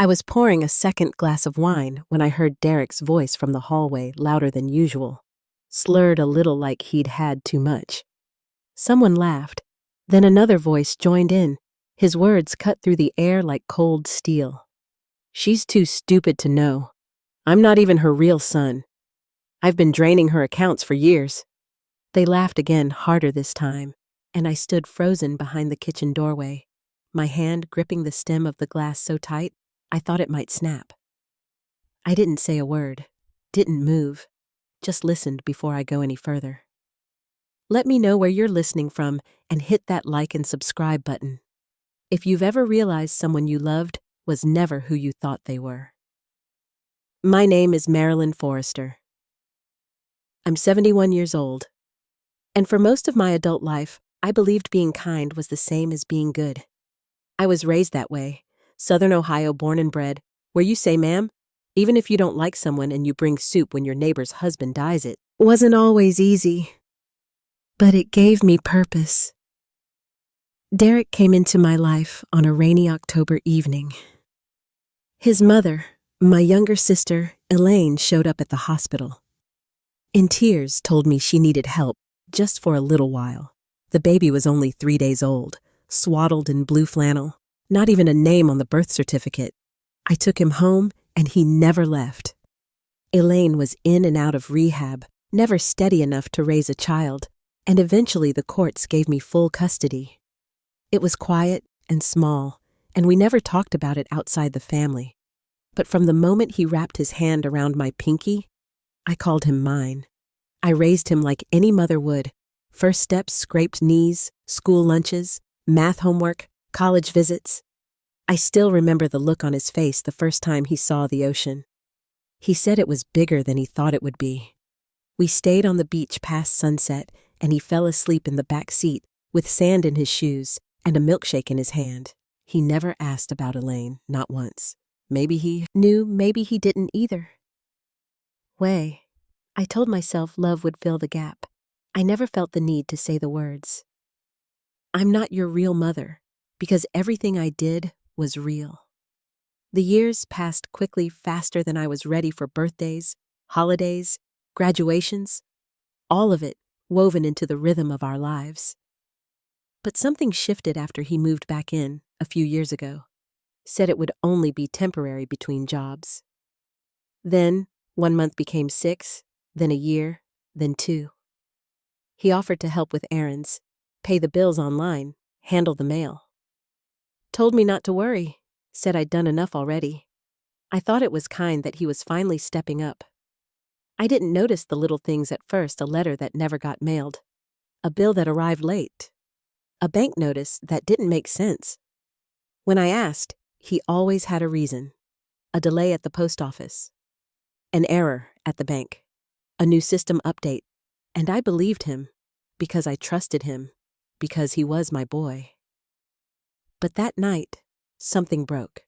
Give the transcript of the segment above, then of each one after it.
I was pouring a second glass of wine when I heard Derek's voice from the hallway, louder than usual, slurred a little like he'd had too much. Someone laughed. Then another voice joined in. His words cut through the air like cold steel. "She's too stupid to know. I'm not even her real son. I've been draining her accounts for years." They laughed again, harder this time, and I stood frozen behind the kitchen doorway, my hand gripping the stem of the glass so tight I thought it might snap. I didn't say a word, didn't move, just listened before I go any further. Let me know where you're listening from and hit that like and subscribe button. If you've ever realized someone you loved was never who you thought they were. My name is Marilyn Forrester. I'm 71 years old, and for most of my adult life, I believed being kind was the same as being good. I was raised that way, Southern Ohio born and bred, where you say ma'am, even if you don't like someone and you bring soup when your neighbor's husband dyes it. Wasn't always easy, but it gave me purpose. Derek came into my life on a rainy October evening. His mother, my younger sister, Elaine, showed up at the hospital. In tears, told me she needed help, just for a little while. The baby was only 3 days old, swaddled in blue flannel, not even a name on the birth certificate. I took him home, and he never left. Elaine was in and out of rehab, never steady enough to raise a child, and eventually the courts gave me full custody. It was quiet and small, and we never talked about it outside the family. But from the moment he wrapped his hand around my pinky, I called him mine. I raised him like any mother would. First steps, scraped knees, school lunches, math homework, college visits. I still remember the look on his face the first time he saw the ocean. He said it was bigger than he thought it would be. We stayed on the beach past sunset, and he fell asleep in the back seat with sand in his shoes and a milkshake in his hand. He never asked about Elaine, not once. Maybe he knew, maybe he didn't either. I told myself love would fill the gap. I never felt the need to say the words. I'm not your real mother, because everything I did was real. The years passed quickly, faster than I was ready for birthdays, holidays, graduations, all of it woven into the rhythm of our lives. But something shifted after he moved back in a few years ago. Said it would only be temporary between jobs. Then 1 month became 6, then a year, then 2. He offered to help with errands, pay the bills online, handle the mail. Told me not to worry, said I'd done enough already. I thought it was kind that he was finally stepping up. I didn't notice the little things at first: a letter that never got mailed, a bill that arrived late, a bank notice that didn't make sense. When I asked, he always had a reason: a delay at the post office, an error at the bank, a new system update, and I believed him because I trusted him, because he was my boy. But that night, something broke.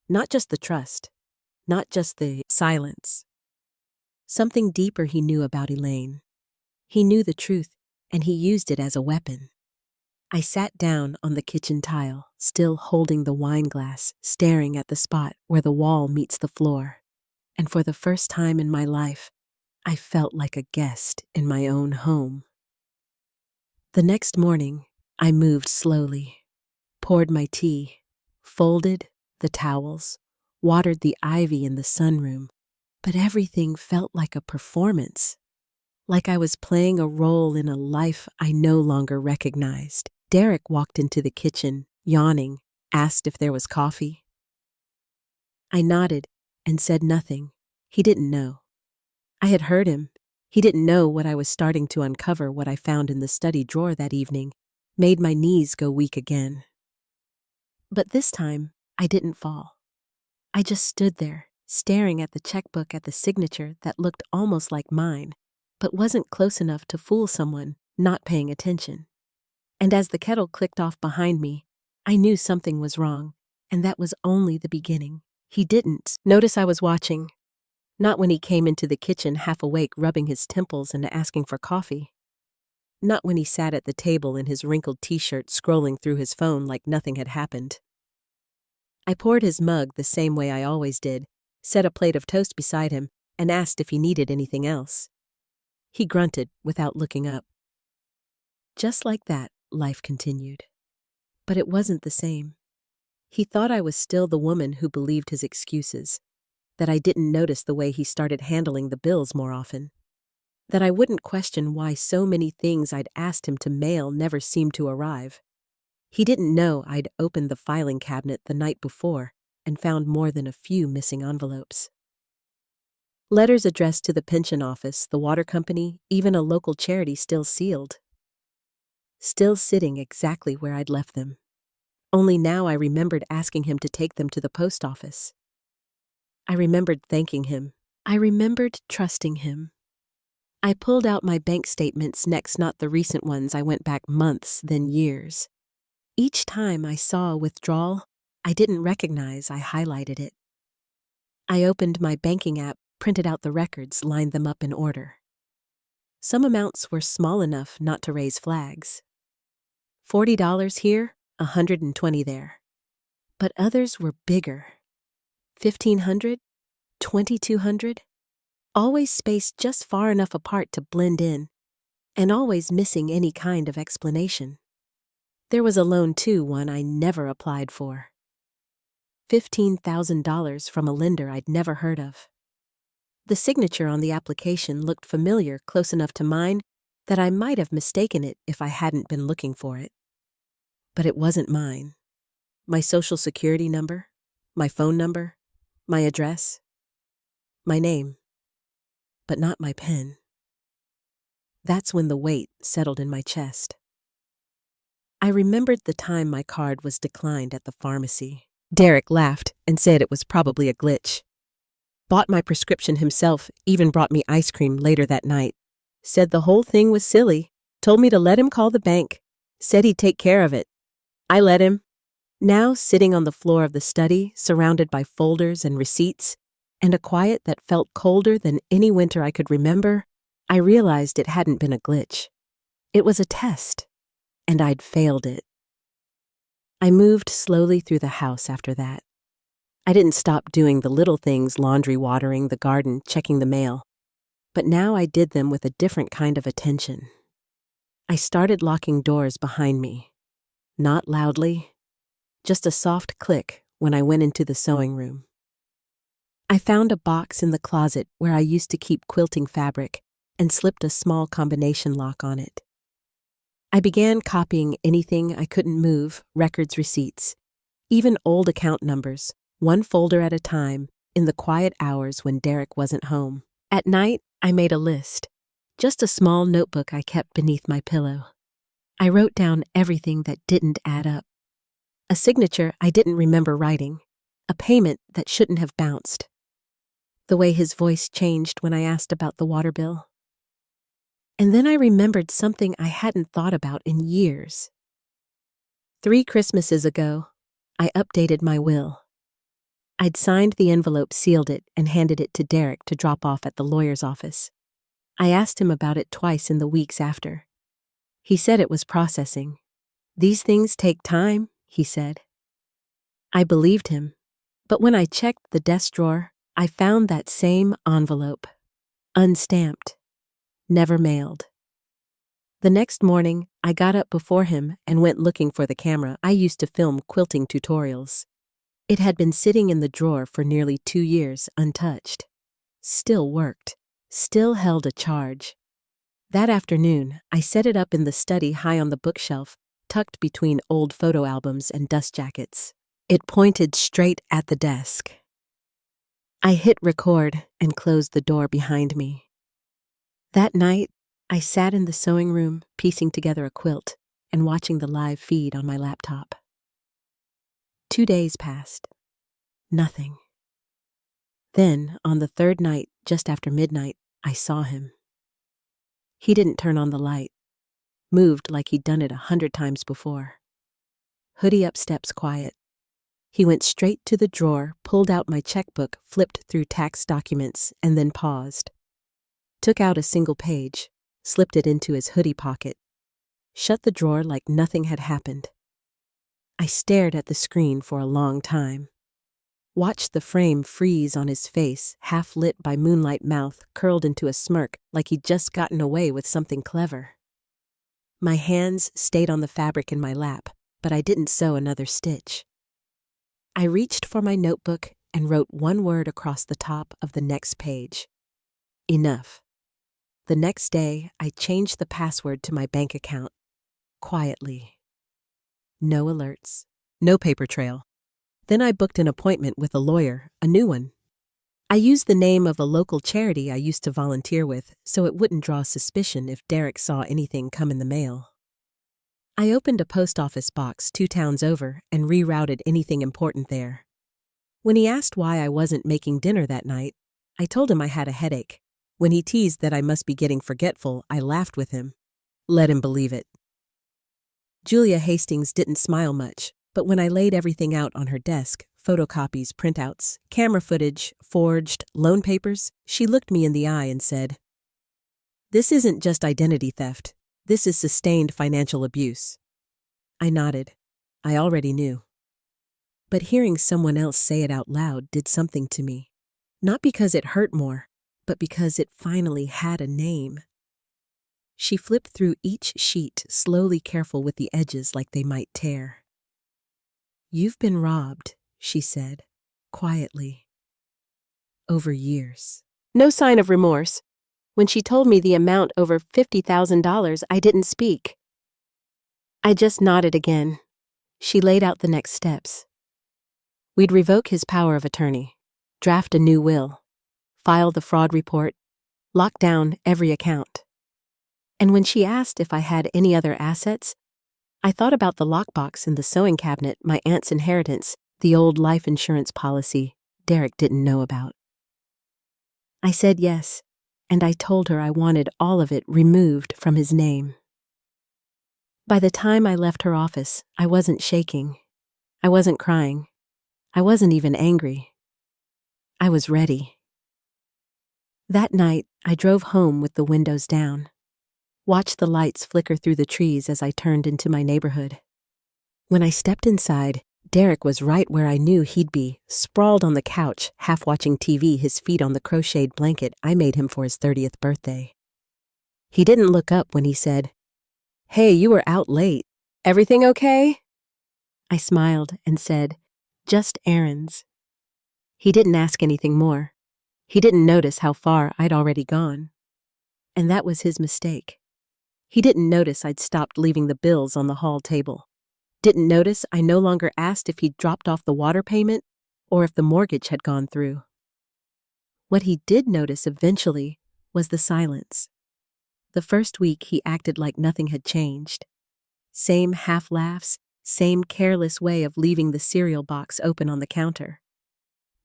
Not just the trust, not just the silence. Something deeper he knew about Elaine. He knew the truth, and he used it as a weapon. I sat down on the kitchen tile, still holding the wine glass, staring at the spot where the wall meets the floor. And for the first time in my life, I felt like a guest in my own home. The next morning, I moved slowly, poured my tea, folded the towels, watered the ivy in the sunroom, but everything felt like a performance, like I was playing a role in a life I no longer recognized. Derek walked into the kitchen, yawning, asked if there was coffee. I nodded and said nothing. He didn't know. I had heard him. He didn't know what I was starting to uncover. What I found in the study drawer that evening made my knees go weak again. But this time, I didn't fall. I just stood there, staring at the checkbook, at the signature that looked almost like mine, but wasn't close enough to fool someone not paying attention. And as the kettle clicked off behind me, I knew something was wrong, and that was only the beginning. He didn't notice I was watching. Not when he came into the kitchen half awake, rubbing his temples and asking for coffee. Not when he sat at the table in his wrinkled t-shirt, scrolling through his phone like nothing had happened. I poured his mug the same way I always did, set a plate of toast beside him, and asked if he needed anything else. He grunted without looking up. Just like that, life continued. But it wasn't the same. He thought I was still the woman who believed his excuses, that I didn't notice the way he started handling the bills more often, that I wouldn't question why so many things I'd asked him to mail never seemed to arrive. He didn't know I'd opened the filing cabinet the night before and found more than a few missing envelopes. Letters addressed to the pension office, the water company, even a local charity still sealed. Still sitting exactly where I'd left them. Only now I remembered asking him to take them to the post office. I remembered thanking him. I remembered trusting him. I pulled out my bank statements next, not the recent ones. I went back months, then years. Each time I saw a withdrawal I didn't recognize, I highlighted it. I opened my banking app, printed out the records, lined them up in order. Some amounts were small enough not to raise flags. $40 here, $120 there. But others were bigger. $1,500, $2,200, always spaced just far enough apart to blend in, and always missing any kind of explanation. There was a loan too, one I never applied for. $15,000 from a lender I'd never heard of. The signature on the application looked familiar, close enough to mine that I might have mistaken it if I hadn't been looking for it. But it wasn't mine. My social security number, my phone number, my address, my name, but not my pen. That's when the weight settled in my chest. I remembered the time my card was declined at the pharmacy. Derek laughed and said it was probably a glitch. Bought my prescription himself, even brought me ice cream later that night. Said the whole thing was silly, told me to let him call the bank, said he'd take care of it. I let him. Now, sitting on the floor of the study, surrounded by folders and receipts, and a quiet that felt colder than any winter I could remember, I realized it hadn't been a glitch. It was a test, and I'd failed it. I moved slowly through the house after that. I didn't stop doing the little things, laundry, watering, the garden, checking the mail. But now I did them with a different kind of attention. I started locking doors behind me. Not loudly, just a soft click when I went into the sewing room. I found a box in the closet where I used to keep quilting fabric and slipped a small combination lock on it. I began copying anything I couldn't move, records, receipts, even old account numbers, one folder at a time, in the quiet hours when Derek wasn't home. At night, I made a list, just a small notebook I kept beneath my pillow. I wrote down everything that didn't add up. A signature I didn't remember writing, a payment that shouldn't have bounced. The way his voice changed when I asked about the water bill. And then I remembered something I hadn't thought about in years. 3 Christmases ago, I updated my will. I'd signed the envelope, sealed it, and handed it to Derek to drop off at the lawyer's office. I asked him about it twice in the weeks after. He said it was processing. These things take time, he said. I believed him, but when I checked the desk drawer, I found that same envelope, unstamped, never mailed. The next morning, I got up before him and went looking for the camera I used to film quilting tutorials. It had been sitting in the drawer for nearly 2 years, untouched. Still worked, still held a charge. That afternoon, I set it up in the study high on the bookshelf, tucked between old photo albums and dust jackets. It pointed straight at the desk. I hit record and closed the door behind me. That night, I sat in the sewing room, piecing together a quilt and watching the live feed on my laptop. 2 days passed. Nothing. Then, on the 3rd night, just after midnight, I saw him. He didn't turn on the light, moved like he'd done it 100 times before. Hoodie up, steps quiet. He went straight to the drawer, pulled out my checkbook, flipped through tax documents, and then paused. Took out a single page, slipped it into his hoodie pocket, shut the drawer like nothing had happened. I stared at the screen for a long time. watched the frame freeze on his face, half lit by moonlight, mouth curled into a smirk like he'd just gotten away with something clever. My hands stayed on the fabric in my lap, but I didn't sew another stitch. I reached for my notebook and wrote one word across the top of the next page. Enough. The next day, I changed the password to my bank account, quietly. No alerts, no paper trail. Then I booked an appointment with a lawyer, a new one. I used the name of a local charity I used to volunteer with so it wouldn't draw suspicion if Derek saw anything come in the mail. I opened a post office box 2 towns over and rerouted anything important there. When he asked why I wasn't making dinner that night, I told him I had a headache. When he teased that I must be getting forgetful, I laughed with him. Let him believe it. Julia Hastings didn't smile much, but when I laid everything out on her desk, photocopies, printouts, camera footage, forged, loan papers, she looked me in the eye and said, "This isn't just identity theft. This is sustained financial abuse." I nodded. I already knew. But hearing someone else say it out loud did something to me. Not because it hurt more, but because it finally had a name. She flipped through each sheet, slowly, careful with the edges like they might tear. "You've been robbed," she said, quietly. "Over years." No sign of remorse. When she told me the amount over $50,000, I didn't speak. I just nodded again. She laid out the next steps. We'd revoke his power of attorney, draft a new will, file the fraud report, lock down every account. And when she asked if I had any other assets, I thought about the lockbox in the sewing cabinet, my aunt's inheritance, the old life insurance policy Derek didn't know about. I said yes, and I told her I wanted all of it removed from his name. By the time I left her office, I wasn't shaking. I wasn't crying. I wasn't even angry. I was ready. That night, I drove home with the windows down. Watched the lights flicker through the trees as I turned into my neighborhood. When I stepped inside, Derek was right where I knew he'd be, sprawled on the couch, half watching TV, his feet on the crocheted blanket I made him for his 30th birthday. He didn't look up when he said, "Hey, you were out late. Everything okay?" I smiled and said, "Just errands." He didn't ask anything more. He didn't notice how far I'd already gone. And that was his mistake. He didn't notice I'd stopped leaving the bills on the hall table. Didn't notice I no longer asked if he'd dropped off the water payment or if the mortgage had gone through. What he did notice eventually was the silence. The first week he acted like nothing had changed. Same half laughs, same careless way of leaving the cereal box open on the counter.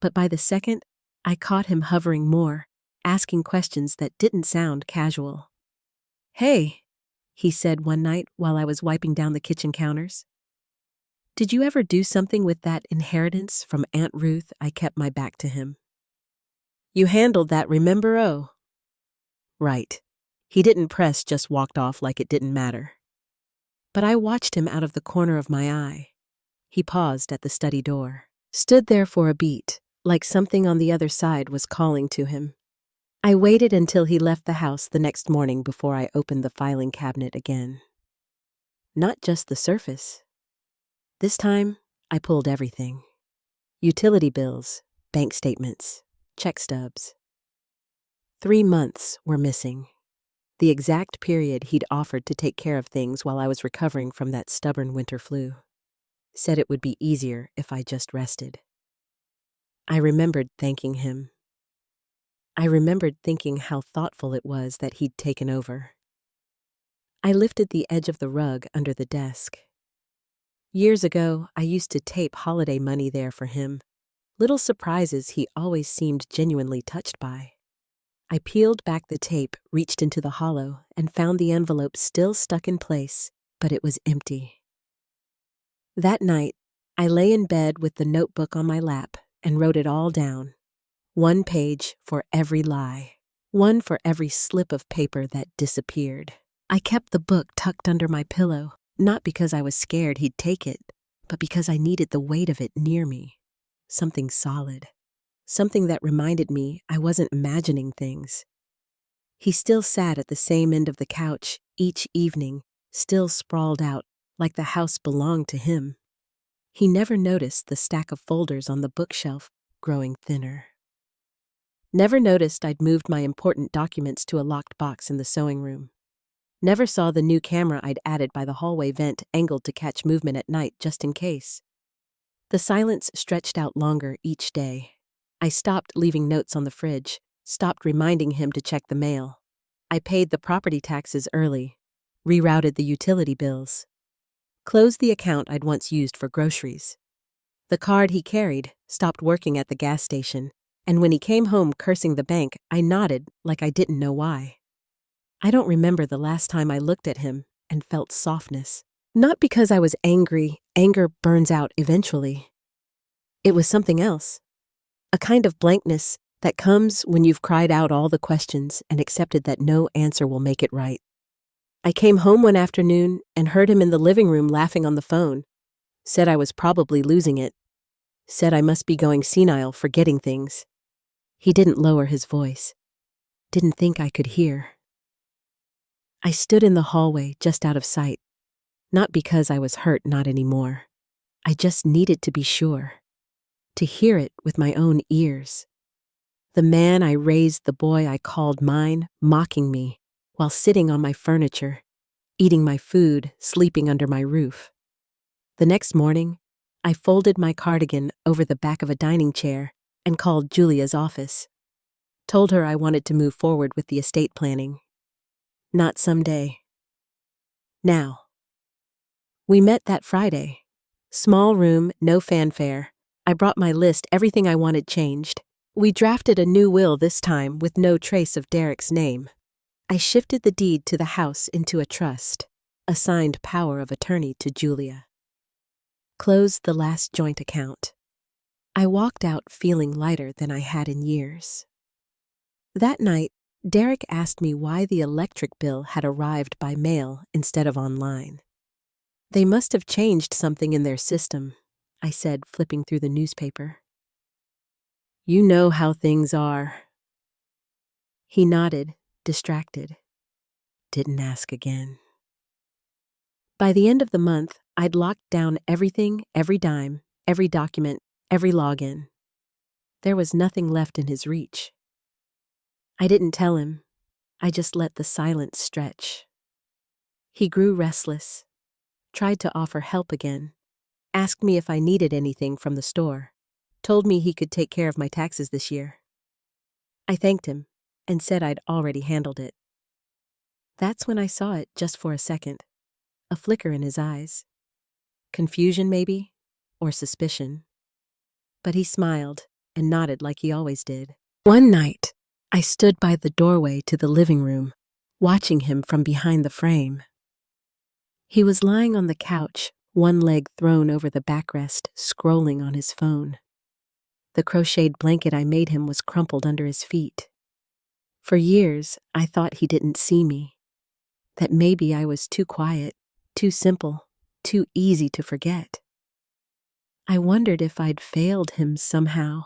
But by the second, I caught him hovering more, asking questions that didn't sound casual. "Hey," he said one night while I was wiping down the kitchen counters. "Did you ever do something with that inheritance from Aunt Ruth?" I kept my back to him. "You handled that, remember? Oh." Right. He didn't press, just walked off like it didn't matter. But I watched him out of the corner of my eye. He paused at the study door, stood there for a beat, like something on the other side was calling to him. I waited until he left the house the next morning before I opened the filing cabinet again. Not just the surface. This time, I pulled everything. Utility bills, bank statements, check stubs. 3 months were missing. The exact period he'd offered to take care of things while I was recovering from that stubborn winter flu. Said it would be easier if I just rested. I remembered thanking him. I remembered thinking how thoughtful it was that he'd taken over. I lifted the edge of the rug under the desk. Years ago, I used to tape holiday money there for him. Little surprises he always seemed genuinely touched by. I peeled back the tape, reached into the hollow, and found the envelope still stuck in place, but it was empty. That night, I lay in bed with the notebook on my lap and wrote it all down. 1 page for every lie. 1 for every slip of paper that disappeared. I kept the book tucked under my pillow, not because I was scared he'd take it, but because I needed the weight of it near me. something solid, something that reminded me I wasn't imagining things. He still sat at the same end of the couch each evening, still sprawled out like the house belonged to him. He never noticed the stack of folders on the bookshelf growing thinner. Never noticed I'd moved my important documents to a locked box in the sewing room. Never saw the new camera I'd added by the hallway vent angled to catch movement at night just in case. The silence stretched out longer each day. I stopped leaving notes on the fridge, stopped reminding him to check the mail. I paid the property taxes early, rerouted the utility bills, closed the account I'd once used for groceries. The card he carried stopped working at the gas station, and when he came home cursing the bank, I nodded like I didn't know why. I don't remember the last time I looked at him and felt softness. Not because I was angry, anger burns out eventually. It was something else. A kind of blankness that comes when you've cried out all the questions and accepted that no answer will make it right. I came home one afternoon and heard him in the living room laughing on the phone. Said I was probably losing it. Said I must be going senile, forgetting things. He didn't lower his voice. Didn't think I could hear. I stood in the hallway just out of sight. Not because I was hurt, not anymore. I just needed to be sure. To hear it with my own ears. The man I raised, the boy I called mine, mocking me while sitting on my furniture, eating my food, sleeping under my roof. The next morning, I folded my cardigan over the back of a dining chair and called Julia's office. Told her I wanted to move forward with the estate planning. Not someday. Now. We met that Friday. Small room, no fanfare. I brought my list, everything I wanted changed. We drafted a new will this time with no trace of Derek's name. I shifted the deed to the house into a trust, assigned power of attorney to Julia. Closed the last joint account. I walked out feeling lighter than I had in years. That night, Derek asked me why the electric bill had arrived by mail instead of online. They must have changed something in their system, I said, flipping through the newspaper. You know how things are. He nodded, distracted. Didn't ask again. By the end of the month, I'd locked down everything, every dime, every document, every login. There was nothing left in his reach. I didn't tell him. I just let the silence stretch. He grew restless, tried to offer help again, asked me if I needed anything from the store, told me he could take care of my taxes this year. I thanked him and said I'd already handled it. That's when I saw it just for a second, a flicker in his eyes. Confusion maybe, or suspicion. But he smiled and nodded like he always did. One night, I stood by the doorway to the living room, watching him from behind the frame. He was lying on the couch, one leg thrown over the backrest, scrolling on his phone. The crocheted blanket I made him was crumpled under his feet. For years, I thought he didn't see me, that maybe I was too quiet, too simple, too easy to forget. I wondered if I'd failed him somehow.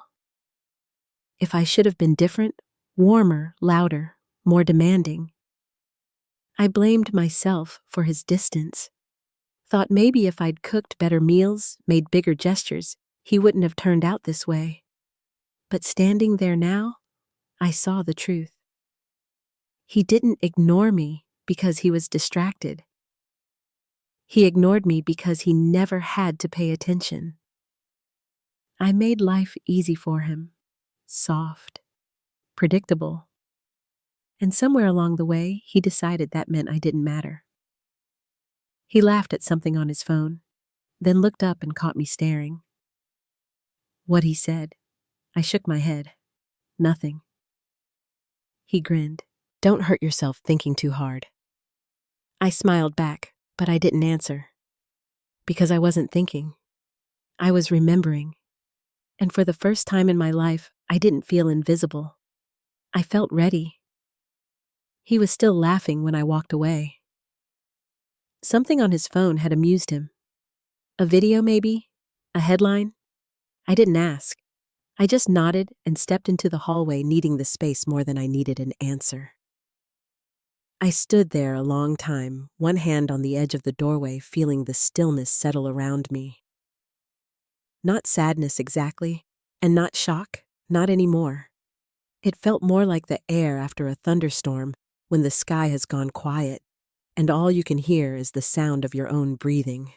If I should have been different, warmer, louder, more demanding. I blamed myself for his distance. Thought maybe if I'd cooked better meals, made bigger gestures, he wouldn't have turned out this way. But standing there now, I saw the truth. He didn't ignore me because he was distracted. He ignored me because he never had to pay attention. I made life easy for him, soft, predictable. And somewhere along the way, he decided that meant I didn't matter. He laughed at something on his phone, then looked up and caught me staring. What he said, I shook my head. Nothing. He grinned. Don't hurt yourself thinking too hard. I smiled back, but I didn't answer. Because I wasn't thinking. I was remembering. And for the first time in my life, I didn't feel invisible. I felt ready. He was still laughing when I walked away. Something on his phone had amused him. A video maybe? A headline? I didn't ask. I just nodded and stepped into the hallway, needing the space more than I needed an answer. I stood there a long time, one hand on the edge of the doorway, feeling the stillness settle around me. Not sadness exactly, and not shock, not anymore. It felt more like the air after a thunderstorm when the sky has gone quiet, and all you can hear is the sound of your own breathing.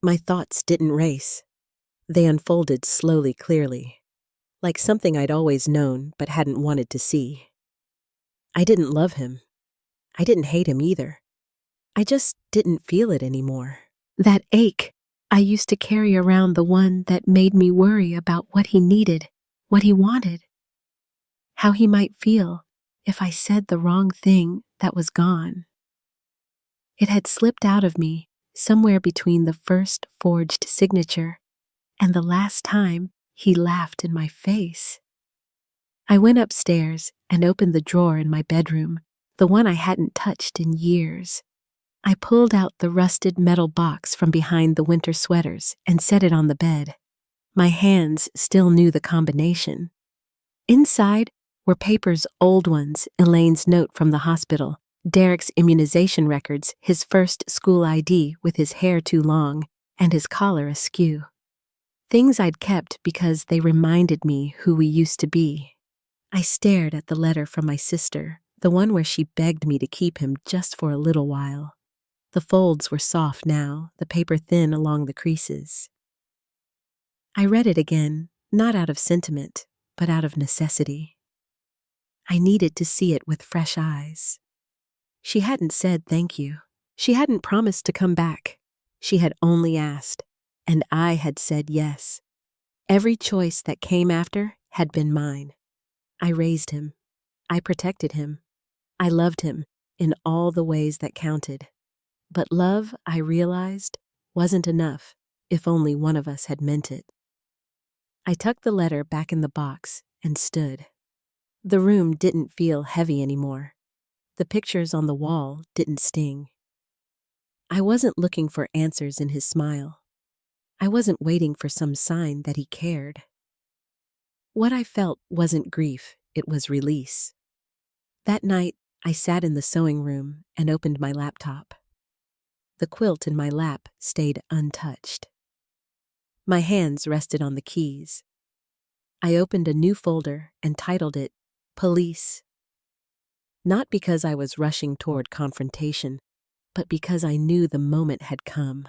My thoughts didn't race. They unfolded slowly, clearly, like something I'd always known but hadn't wanted to see. I didn't love him. I didn't hate him either. I just didn't feel it anymore. That ache I used to carry around, the one that made me worry about what he needed, what he wanted, how he might feel if I said the wrong thing, that was gone. It had slipped out of me somewhere between the first forged signature and the last time he laughed in my face. I went upstairs and opened the drawer in my bedroom, the one I hadn't touched in years. I pulled out the rusted metal box from behind the winter sweaters and set it on the bed. My hands still knew the combination. Inside were papers, old ones, Elaine's note from the hospital, Derek's immunization records, his first school ID with his hair too long and his collar askew. Things I'd kept because they reminded me who we used to be. I stared at the letter from my sister, the one where she begged me to keep him just for a little while. The folds were soft now, the paper thin along the creases. I read it again, not out of sentiment, but out of necessity. I needed to see it with fresh eyes. She hadn't said thank you. She hadn't promised to come back. She had only asked, and I had said yes. Every choice that came after had been mine. I raised him. I protected him. I loved him in all the ways that counted. But love, I realized, wasn't enough if only one of us had meant it. I tucked the letter back in the box and stood. The room didn't feel heavy anymore. The pictures on the wall didn't sting. I wasn't looking for answers in his smile. I wasn't waiting for some sign that he cared. What I felt wasn't grief, it was release. That night, I sat in the sewing room and opened my laptop. The quilt in my lap stayed untouched. My hands rested on the keys. I opened a new folder and titled it Police. Not because I was rushing toward confrontation, but because I knew the moment had come.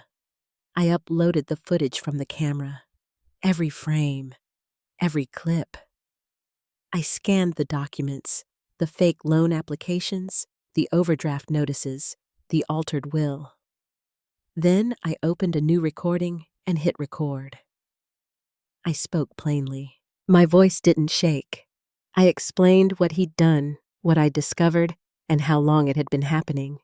I uploaded the footage from the camera, every frame, every clip. I scanned the documents, the fake loan applications, the overdraft notices, the altered will. Then I opened a new recording and hit record. I spoke plainly. My voice didn't shake. I explained what he'd done, what I'd discovered, and how long it had been happening.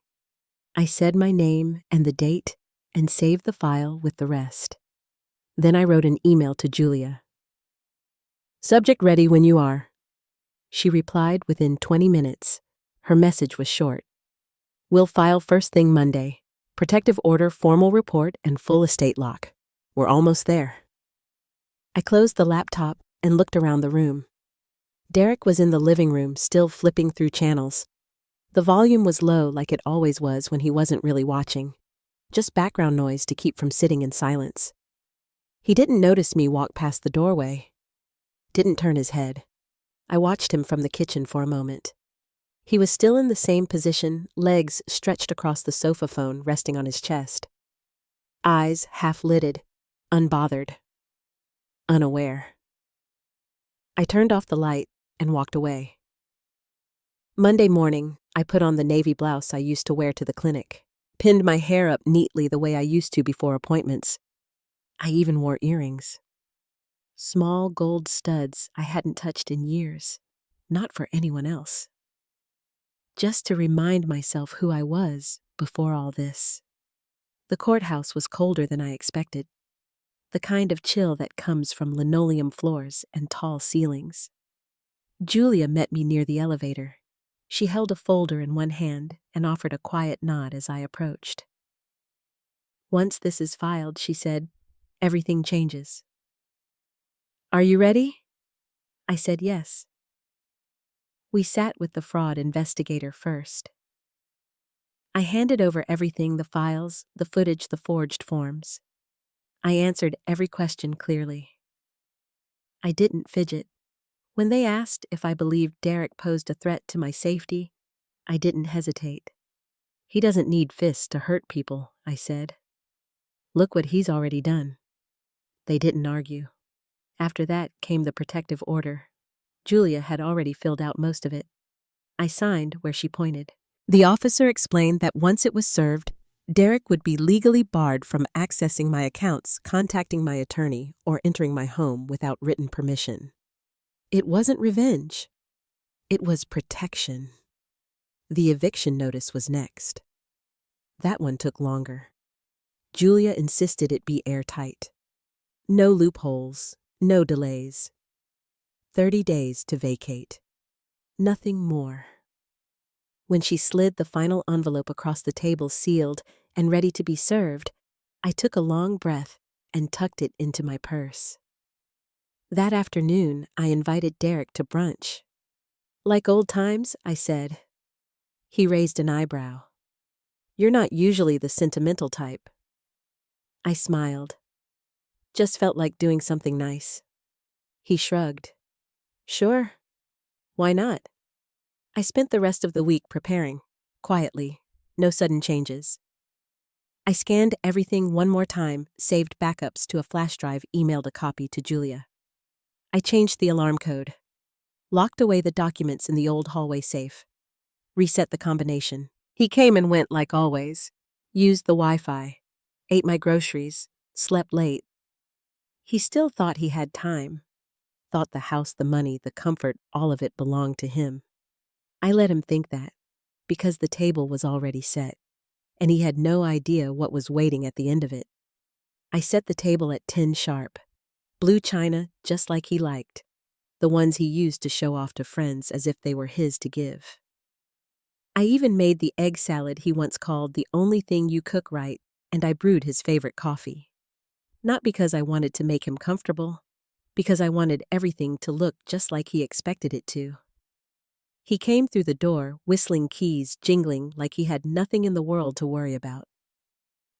I said my name and the date and saved the file with the rest. Then I wrote an email to Julia. Subject ready when you are. She replied within 20 minutes. Her message was short. We'll file first thing Monday. Protective order, formal report, and full estate lock. We're almost there. I closed the laptop and looked around the room. Derek was in the living room, still flipping through channels. The volume was low like it always was when he wasn't really watching. Just background noise to keep from sitting in silence. He didn't notice me walk past the doorway. Didn't turn his head. I watched him from the kitchen for a moment. He was still in the same position, legs stretched across the sofa phone resting on his chest. Eyes half-lidded, unbothered, unaware. I turned off the light and walked away. Monday morning, I put on the navy blouse I used to wear to the clinic, pinned my hair up neatly the way I used to before appointments. I even wore earrings. Small gold studs I hadn't touched in years, not for anyone else. Just to remind myself who I was before all this. The courthouse was colder than I expected, the kind of chill that comes from linoleum floors and tall ceilings. Julia met me near the elevator. She held a folder in one hand and offered a quiet nod as I approached. Once this is filed, she said, everything changes. Are you ready? I said yes. We sat with the fraud investigator first. I handed over everything, the files, the footage, the forged forms. I answered every question clearly. I didn't fidget. When they asked if I believed Derek posed a threat to my safety, I didn't hesitate. He doesn't need fists to hurt people, I said. Look what he's already done. They didn't argue. After that came the protective order. Julia had already filled out most of it. I signed where she pointed. The officer explained that once it was served, Derek would be legally barred from accessing my accounts, contacting my attorney, or entering my home without written permission. It wasn't revenge. It was protection. The eviction notice was next. That one took longer. Julia insisted it be airtight. No loopholes, no delays. 30 days to vacate. Nothing more. When she slid the final envelope across the table sealed and ready to be served, I took a long breath and tucked it into my purse. That afternoon, I invited Derek to brunch. Like old times, I said. He raised an eyebrow. You're not usually the sentimental type. I smiled. Just felt like doing something nice. He shrugged. Sure. Why not? I spent the rest of the week preparing, quietly, no sudden changes. I scanned everything one more time, saved backups to a flash drive, emailed a copy to Julia. I changed the alarm code, locked away the documents in the old hallway safe, reset the combination. He came and went like always, used the Wi-Fi, ate my groceries, slept late. He still thought he had time, thought the house, the money, the comfort, all of it belonged to him. I let him think that, because the table was already set, and he had no idea what was waiting at the end of it. I set the table at 10 sharp. Blue china, just like he liked. The ones he used to show off to friends as if they were his to give. I even made the egg salad he once called the only thing you cook right, and I brewed his favorite coffee. Not because I wanted to make him comfortable, because I wanted everything to look just like he expected it to. He came through the door, whistling keys, jingling like he had nothing in the world to worry about.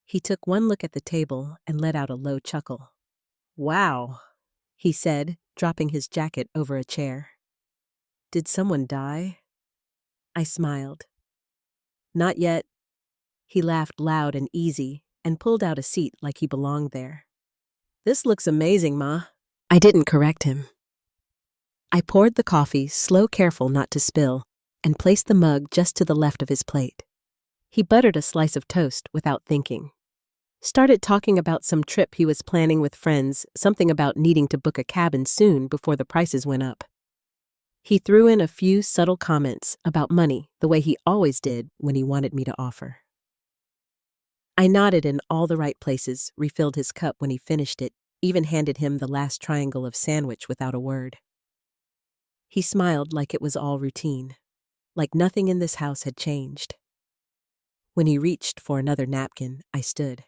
He took one look at the table and let out a low chuckle. Wow, he said, dropping his jacket over a chair. Did someone die? I smiled. Not yet. He laughed loud and easy and pulled out a seat like he belonged there. This looks amazing, Ma. I didn't correct him. I poured the coffee, slow, careful not to spill, and placed the mug just to the left of his plate. He buttered a slice of toast without thinking. Started talking about some trip he was planning with friends, something about needing to book a cabin soon before the prices went up. He threw in a few subtle comments about money, the way he always did when he wanted me to offer. I nodded in all the right places, refilled his cup when he finished it, even handed him the last triangle of sandwich without a word. He smiled like it was all routine, like nothing in this house had changed. When he reached for another napkin, I stood.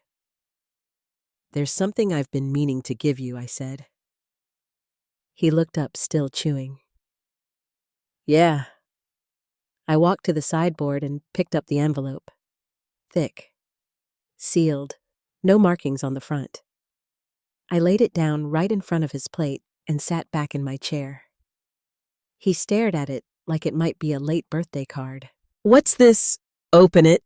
There's something I've been meaning to give you, I said. He looked up, still chewing. Yeah. I walked to the sideboard and picked up the envelope. Thick. Sealed. No markings on the front. I laid it down right in front of his plate and sat back in my chair. He stared at it like it might be a late birthday card. What's this? Open it.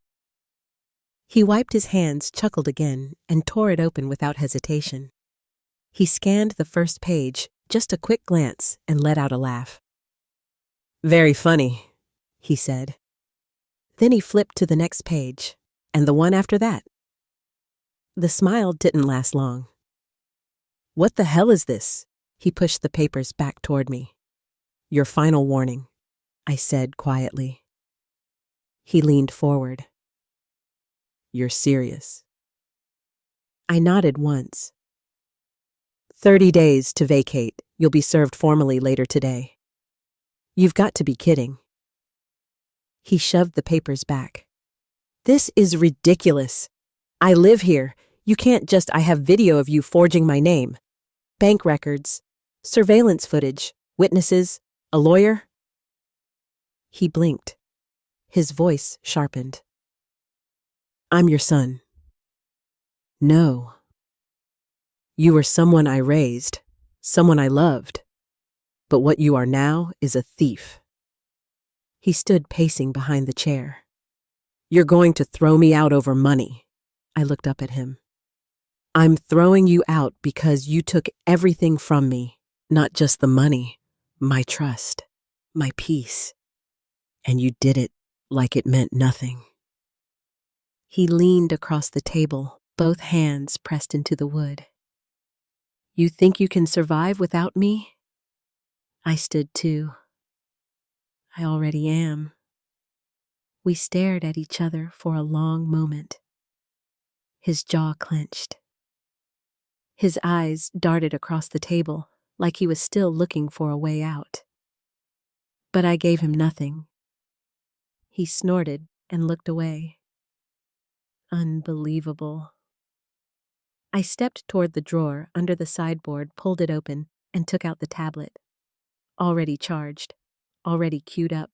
He wiped his hands, chuckled again, and tore it open without hesitation. He scanned the first page, just a quick glance, and let out a laugh. Very funny, he said. Then he flipped to the next page, and the one after that. The smile didn't last long. What the hell is this? He pushed the papers back toward me. Your final warning, I said quietly. He leaned forward. You're serious? I nodded once. 30 days to vacate. You'll be served formally later today. You've got to be kidding. He shoved the papers back. This is ridiculous. I live here. You can't just, I have video of you forging my name. Bank records. Surveillance footage, witnesses, a lawyer? He blinked. His voice sharpened. I'm your son. No. You were someone I raised, someone I loved. But what you are now is a thief. He stood pacing behind the chair. You're going to throw me out over money. I looked up at him. I'm throwing you out because you took everything from me, not just the money, my trust, my peace. And you did it like it meant nothing. He leaned across the table, both hands pressed into the wood. You think you can survive without me? I stood too. I already am. We stared at each other for a long moment. His jaw clenched. His eyes darted across the table like he was still looking for a way out. But I gave him nothing. He snorted and looked away. Unbelievable. I stepped toward the drawer under the sideboard, pulled it open, and took out the tablet. Already charged, already queued up.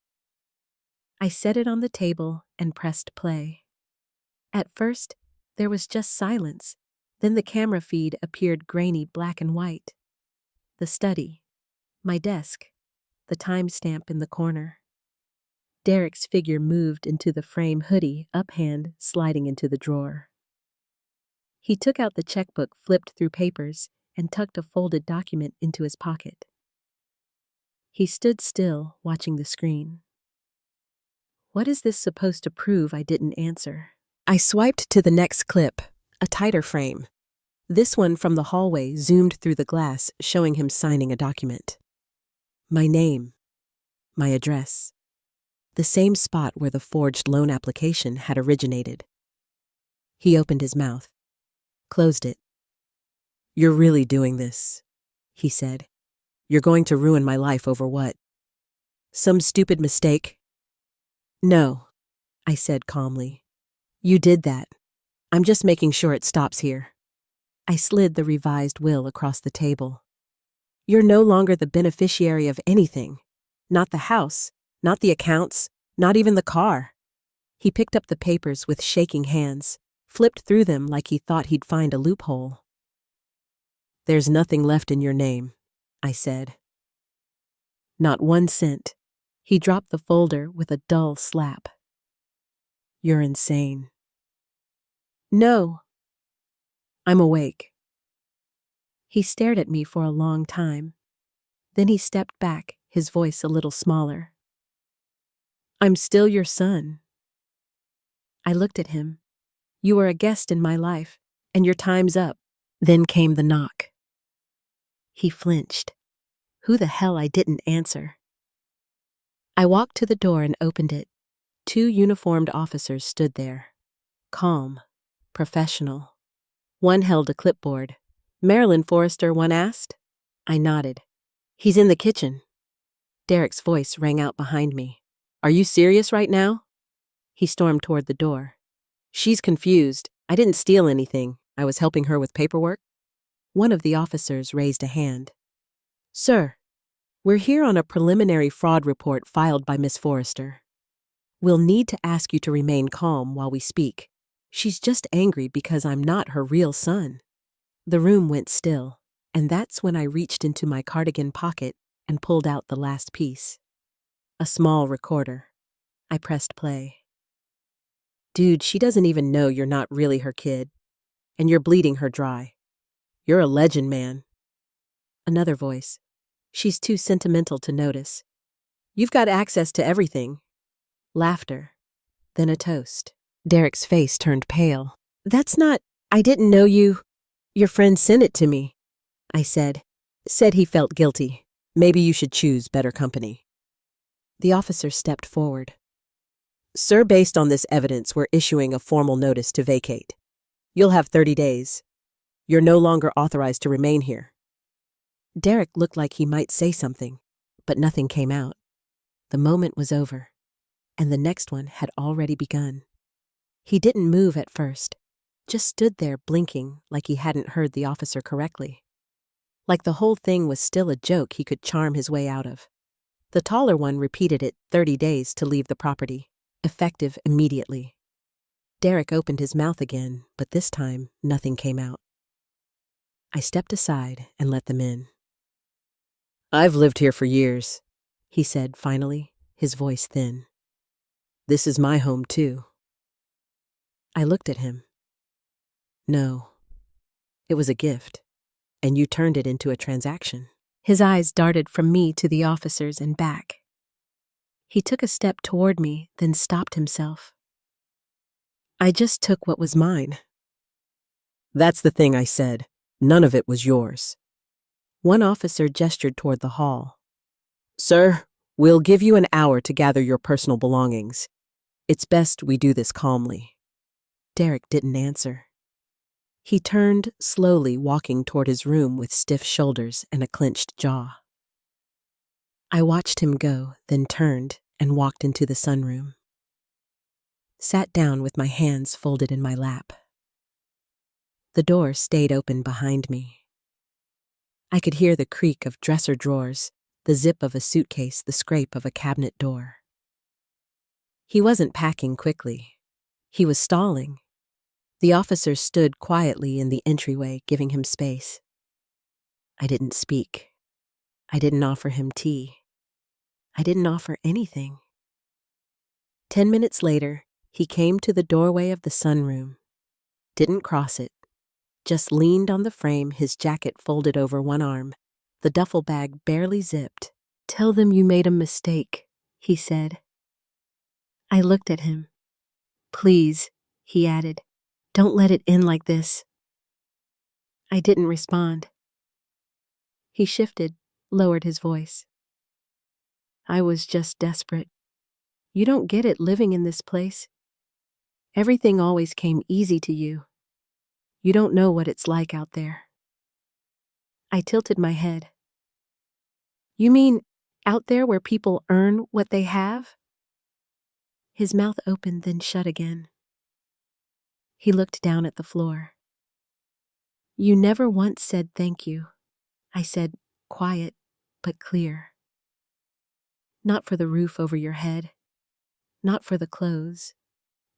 I set it on the table and pressed play. At first, there was just silence. Then the camera feed appeared grainy black and white. The study, my desk, the timestamp in the corner. Derek's figure moved into the frame, hoodie, uphand, sliding into the drawer. He took out the checkbook, flipped through papers, and tucked a folded document into his pocket. He stood still, watching the screen. What is this supposed to prove? I didn't answer. I swiped to the next clip, a tighter frame. This one from the hallway zoomed through the glass, showing him signing a document. My name, my address, the same spot where the forged loan application had originated. He opened his mouth, closed it. You're really doing this, he said. You're going to ruin my life over what? Some stupid mistake? No, I said calmly. You did that. I'm just making sure it stops here. I slid the revised will across the table. You're no longer the beneficiary of anything. Not the house, not the accounts, not even the car. He picked up the papers with shaking hands, flipped through them like he thought he'd find a loophole. There's nothing left in your name, I said. Not 1 cent. He dropped the folder with a dull slap. You're insane. No. I'm awake. He stared at me for a long time. Then he stepped back, his voice a little smaller. I'm still your son. I looked at him. You were a guest in my life, and your time's up. Then came the knock. He flinched. Who the hell? I didn't answer. I walked to the door and opened it. 2 uniformed officers stood there. Calm, professional. One held a clipboard. Marilyn Forrester, one asked. I nodded. He's in the kitchen. Derek's voice rang out behind me. Are you serious right now? He stormed toward the door. She's confused. I didn't steal anything. I was helping her with paperwork. One of the officers raised a hand. Sir, we're here on a preliminary fraud report filed by Miss Forrester. We'll need to ask you to remain calm while we speak. She's just angry because I'm not her real son. The room went still, and that's when I reached into my cardigan pocket and pulled out the last piece. A small recorder. I pressed play. Dude, she doesn't even know you're not really her kid, and you're bleeding her dry. You're a legend, man. Another voice. She's too sentimental to notice. You've got access to everything. Laughter. Then a toast. Derek's face turned pale. That's not... I didn't know you... Your friend sent it to me, I said. Said he felt guilty. Maybe you should choose better company. The officer stepped forward. Sir, based on this evidence, we're issuing a formal notice to vacate. You'll have 30 days. You're no longer authorized to remain here. Derek looked like he might say something, but nothing came out. The moment was over, and the next one had already begun. He didn't move at first, just stood there blinking like he hadn't heard the officer correctly. like the whole thing was still a joke he could charm his way out of. The taller one repeated it 30 days to leave the property, effective immediately. Derek opened his mouth again, but this time nothing came out. I stepped aside and let them in. "I've lived here for years," he said finally, his voice thin. "This is my home too." I looked at him. "No, it was a gift, and you turned it into a transaction." His eyes darted from me to the officers and back. He took a step toward me, then stopped himself. "I just took what was mine." "That's the thing I said. None of it was yours." One officer gestured toward the hall. "Sir, we'll give you an hour to gather your personal belongings. It's best we do this calmly." Derek didn't answer. He turned, slowly walking toward his room with stiff shoulders and a clenched jaw. I watched him go, then turned and walked into the sunroom. Sat down with my hands folded in my lap. The door stayed open behind me. I could hear the creak of dresser drawers, the zip of a suitcase, the scrape of a cabinet door. He wasn't packing quickly. He was stalling. The officer stood quietly in the entryway, giving him space. I didn't speak. I didn't offer him tea. I didn't offer anything. 10 minutes later, he came to the doorway of the sunroom. Didn't cross it. Just leaned on the frame, his jacket folded over one arm, the duffel bag barely zipped. "Tell them you made a mistake," he said. I looked at him. "Please," he added, "don't let it end like this." I didn't respond. He shifted, lowered his voice. "I was just desperate. You don't get it living in this place. Everything always came easy to you. You don't know what it's like out there." I tilted my head. "You mean out there where people earn what they have?" His mouth opened, then shut again. He looked down at the floor. "You never once said thank you," I said, quiet but clear. "Not for the roof over your head. Not for the clothes,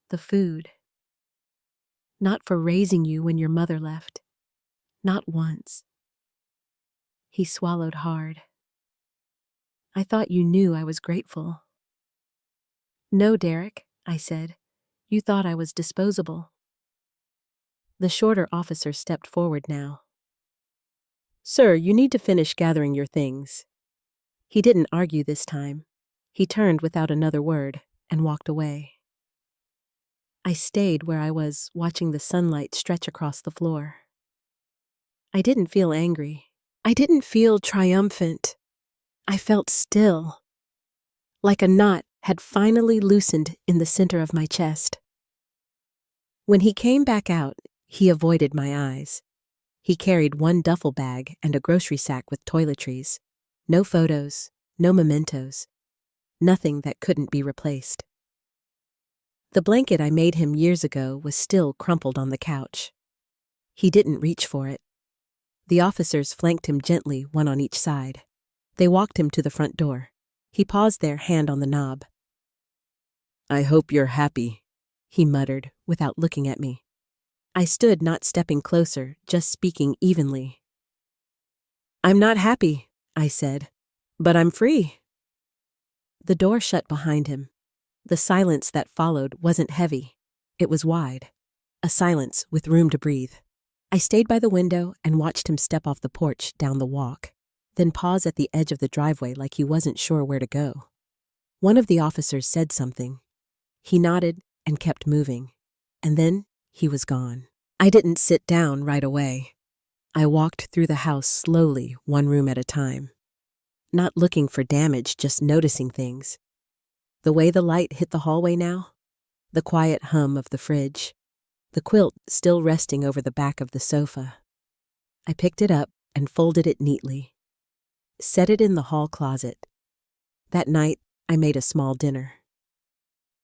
the food. Not for raising you when your mother left. Not once." He swallowed hard. "I thought you knew I was grateful." "No, Derek," I said. "You thought I was disposable." The shorter officer stepped forward now. "Sir, you need to finish gathering your things." He didn't argue this time. He turned without another word and walked away. I stayed where I was, watching the sunlight stretch across the floor. I didn't feel angry. I didn't feel triumphant. I felt still, like a knot had finally loosened in the center of my chest. When he came back out, he avoided my eyes. He carried one duffel bag and a grocery sack with toiletries. No photos, no mementos, nothing that couldn't be replaced. The blanket I made him years ago was still crumpled on the couch. He didn't reach for it. The officers flanked him gently, one on each side. They walked him to the front door. He paused there, hand on the knob. "I hope you're happy," he muttered, without looking at me. I stood, not stepping closer, just speaking evenly. "I'm not happy," I said, "but I'm free." The door shut behind him. The silence that followed wasn't heavy. It was wide. A silence with room to breathe. I stayed by the window and watched him step off the porch down the walk, then pause at the edge of the driveway like he wasn't sure where to go. One of the officers said something. He nodded and kept moving, and then he was gone. I didn't sit down right away. I walked through the house slowly, one room at a time. Not looking for damage, just noticing things. The way the light hit the hallway now, the quiet hum of the fridge, the quilt still resting over the back of the sofa. I picked it up and folded it neatly. Set it in the hall closet. That night, I made a small dinner.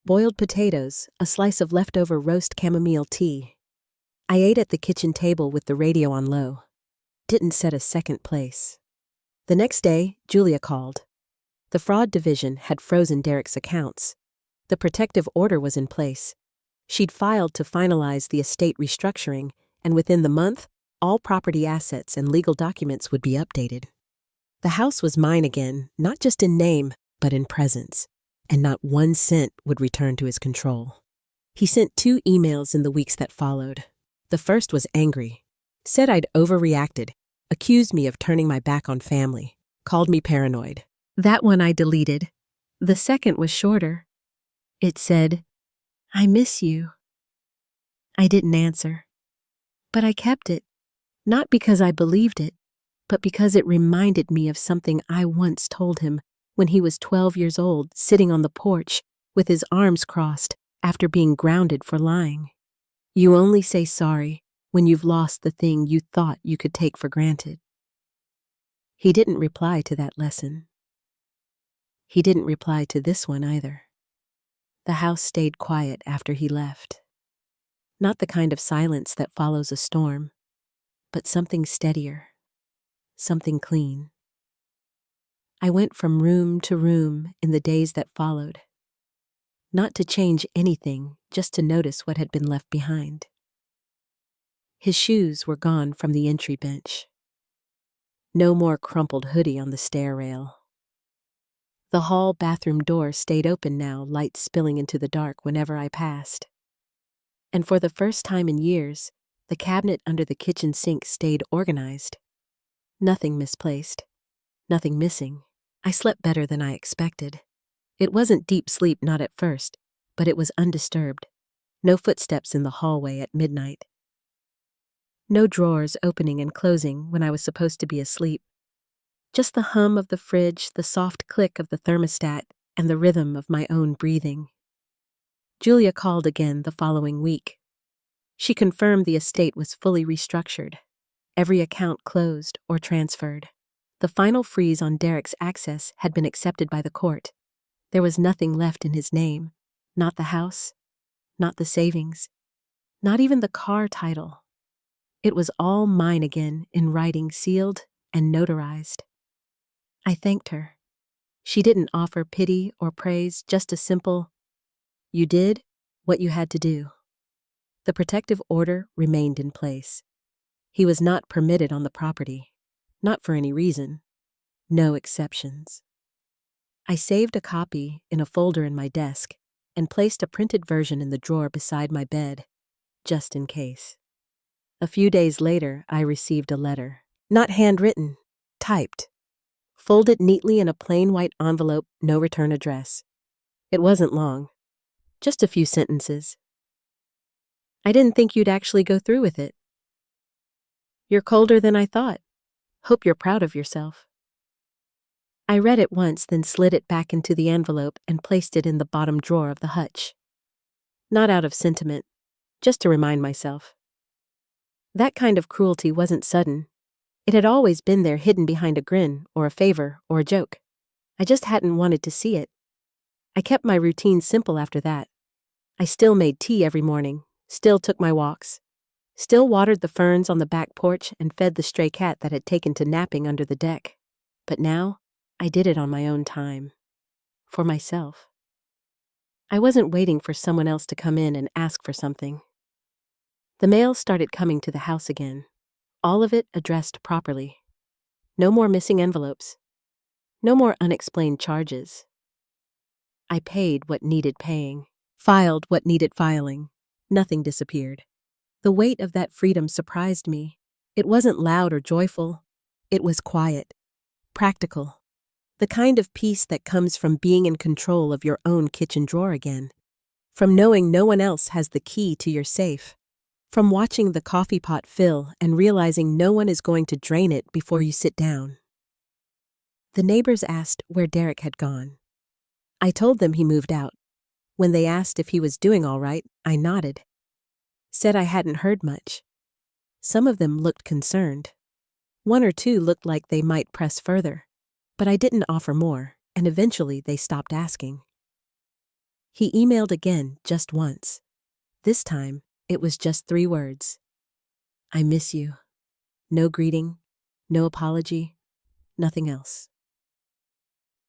Boiled potatoes, a slice of leftover roast chamomile tea. I ate at the kitchen table with the radio on low. didn't set a second place. The next day, Julia called. The fraud division had frozen Derek's accounts. The protective order was in place. She'd filed to finalize the estate restructuring, and within the month, all property assets and legal documents would be updated. The house was mine again, not just in name, but in presence, and not 1 cent would return to his control. He sent 2 emails in the weeks that followed. The first was angry, said I'd overreacted, accused me of turning my back on family, called me paranoid. That one I deleted. The second was shorter. It said, "I miss you." I didn't answer. But I kept it, not because I believed it, but because it reminded me of something I once told him when he was 12 years old, sitting on the porch with his arms crossed after being grounded for lying. You only say sorry when you've lost the thing you thought you could take for granted. He didn't reply to that lesson. He didn't reply to this one either. The house stayed quiet after he left. Not the kind of silence that follows a storm, but something steadier, something clean. I went from room to room in the days that followed, not to change anything, just to notice what had been left behind. His shoes were gone from the entry bench. No more crumpled hoodie on the stair rail. The hall bathroom door stayed open now, light spilling into the dark whenever I passed. And for the first time in years, the cabinet under the kitchen sink stayed organized. Nothing misplaced. Nothing missing. I slept better than I expected. It wasn't deep sleep, not at first, but it was undisturbed. No footsteps in the hallway at midnight. No drawers opening and closing when I was supposed to be asleep. Just the hum of the fridge, the soft click of the thermostat, and the rhythm of my own breathing. Julia called again the following week. She confirmed the estate was fully restructured, every account closed or transferred. The final freeze on Derek's access had been accepted by the court. There was nothing left in his name, not the house, not the savings, not even the car title. It was all mine again, in writing, sealed and notarized. I thanked her. She didn't offer pity or praise, just a simple, "You did what you had to do." The protective order remained in place. He was not permitted on the property, not for any reason, no exceptions. I saved a copy in a folder in my desk and placed a printed version in the drawer beside my bed, just in case. A few days later, I received a letter, not handwritten, typed, folded neatly in a plain white envelope, no return address. It wasn't long, just a few sentences. "I didn't think you'd actually go through with it. You're colder than I thought. Hope you're proud of yourself." I read it once, then slid it back into the envelope and placed it in the bottom drawer of the hutch. Not out of sentiment, just to remind myself. That kind of cruelty wasn't sudden. It had always been there, hidden behind a grin or a favor or a joke. I just hadn't wanted to see it. I kept my routine simple after that. I still made tea every morning, still took my walks, still watered the ferns on the back porch and fed the stray cat that had taken to napping under the deck. But now, I did it on my own time. For myself. I wasn't waiting for someone else to come in and ask for something. The mail started coming to the house again, all of it addressed properly. No more missing envelopes. No more unexplained charges. I paid what needed paying, filed what needed filing. Nothing disappeared. The weight of that freedom surprised me. It wasn't loud or joyful. It was quiet, practical. The kind of peace that comes from being in control of your own kitchen drawer again. From knowing no one else has the key to your safe. From watching the coffee pot fill and realizing no one is going to drain it before you sit down. The neighbors asked where Derek had gone. I told them he moved out. When they asked if he was doing all right, I nodded. Said I hadn't heard much. Some of them looked concerned. 1 or 2 looked like they might press further. But I didn't offer more, and eventually they stopped asking. He emailed again just once. This time, it was just 3 words. "I miss you." No greeting, No apology, nothing else.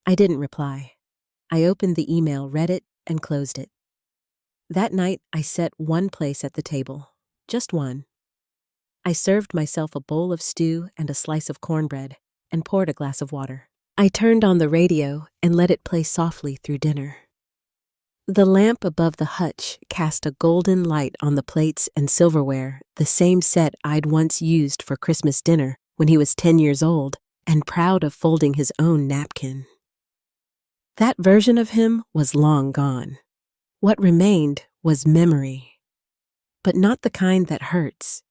I didn't reply. I opened the email, read it, and closed it. That night, I set one place at the table. Just one. I served myself a bowl of stew and a slice of cornbread, and poured a glass of water. I turned on the radio and let it play softly through dinner. The lamp above the hutch cast a golden light on the plates and silverware, the same set I'd once used for Christmas dinner when he was 10 years old and proud of folding his own napkin. That version of him was long gone. What remained was memory. But not the kind that hurts.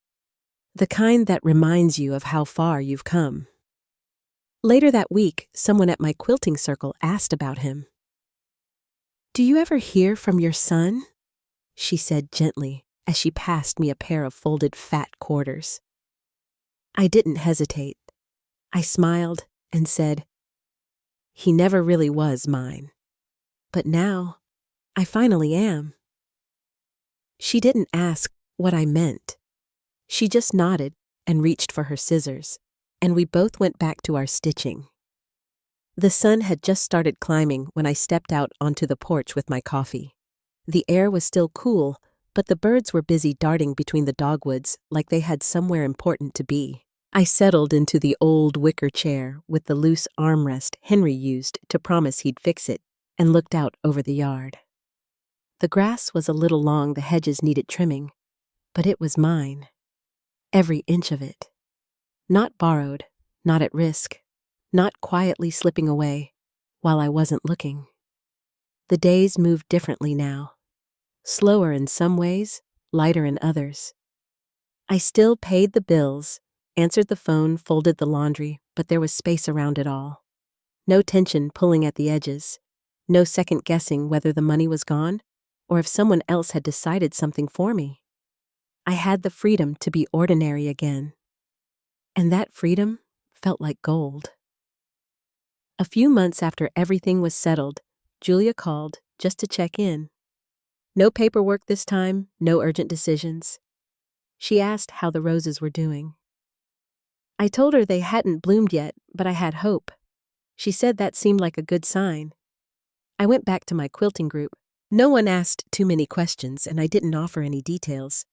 The kind that reminds you of how far you've come. Later that week, someone at my quilting circle asked about him. "Do you ever hear from your son?" she said gently as she passed me a pair of folded fat quarters. I didn't hesitate. I smiled and said, "He never really was mine. But now, I finally am." She didn't ask what I meant. She just nodded and reached for her scissors, and we both went back to our stitching. The sun had just started climbing when I stepped out onto the porch with my coffee. The air was still cool, but the birds were busy darting between the dogwoods like they had somewhere important to be. I settled into the old wicker chair with the loose armrest Henry used to promise he'd fix it, and looked out over the yard. The grass was a little long, the hedges needed trimming, but it was mine. Every inch of it. Not borrowed, not at risk, not quietly slipping away while I wasn't looking. The days moved differently now. Slower in some ways, lighter in others. I still paid the bills, answered the phone, folded the laundry, but there was space around it all. No tension pulling at the edges. No second guessing whether the money was gone or if someone else had decided something for me. I had the freedom to be ordinary again. And that freedom felt like gold. A few months after everything was settled, Julia called just to check in. No paperwork this time, no urgent decisions. She asked how the roses were doing. I told her they hadn't bloomed yet, but I had hope. She said that seemed like a good sign. I went back to my quilting group. No one asked too many questions, and I didn't offer any details.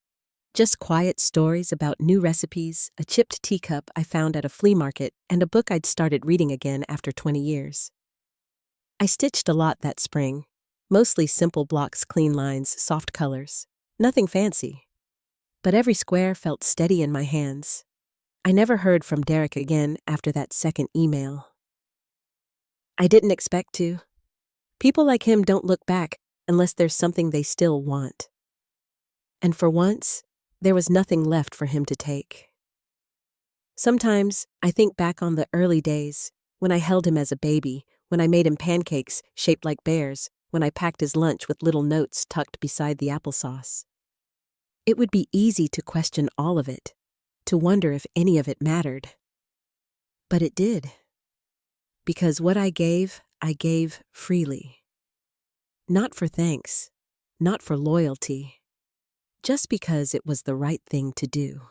Just quiet stories about new recipes, a chipped teacup I found at a flea market, and a book I'd started reading again after 20 years. I stitched a lot that spring, mostly simple blocks, clean lines, soft colors. Nothing fancy. But every square felt steady in my hands. I never heard from Derek again after that second email. I didn't expect to. People like him don't look back unless there's something they still want. And for once, there was nothing left for him to take. Sometimes I think back on the early days, when I held him as a baby, when I made him pancakes shaped like bears, when I packed his lunch with little notes tucked beside the applesauce. It would be easy to question all of it, to wonder if any of it mattered. But it did. Because what I gave freely. Not for thanks, not for loyalty. Just because it was the right thing to do.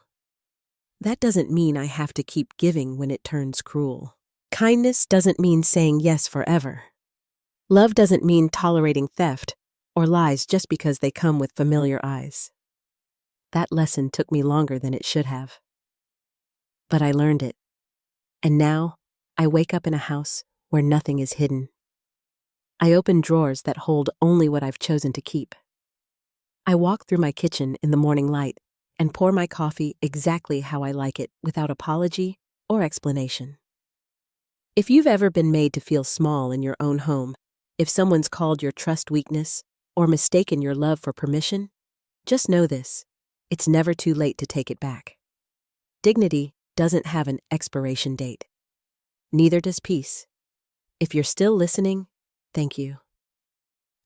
That doesn't mean I have to keep giving when it turns cruel. Kindness doesn't mean saying yes forever. Love doesn't mean tolerating theft or lies just because they come with familiar eyes. That lesson took me longer than it should have. But I learned it. And now, I wake up in a house where nothing is hidden. I open drawers that hold only what I've chosen to keep. I walk through my kitchen in the morning light and pour my coffee exactly how I like it, without apology or explanation. If you've ever been made to feel small in your own home, if someone's called your trust weakness or mistaken your love for permission, just know this: it's never too late to take it back. Dignity doesn't have an expiration date. Neither does peace. If you're still listening, thank you.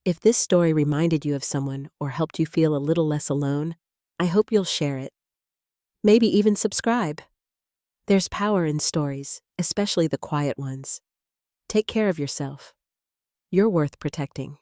If this story reminded you of someone or helped you feel a little less alone, I hope you'll share it. Maybe even subscribe. There's power in stories, especially the quiet ones. Take care of yourself. You're worth protecting.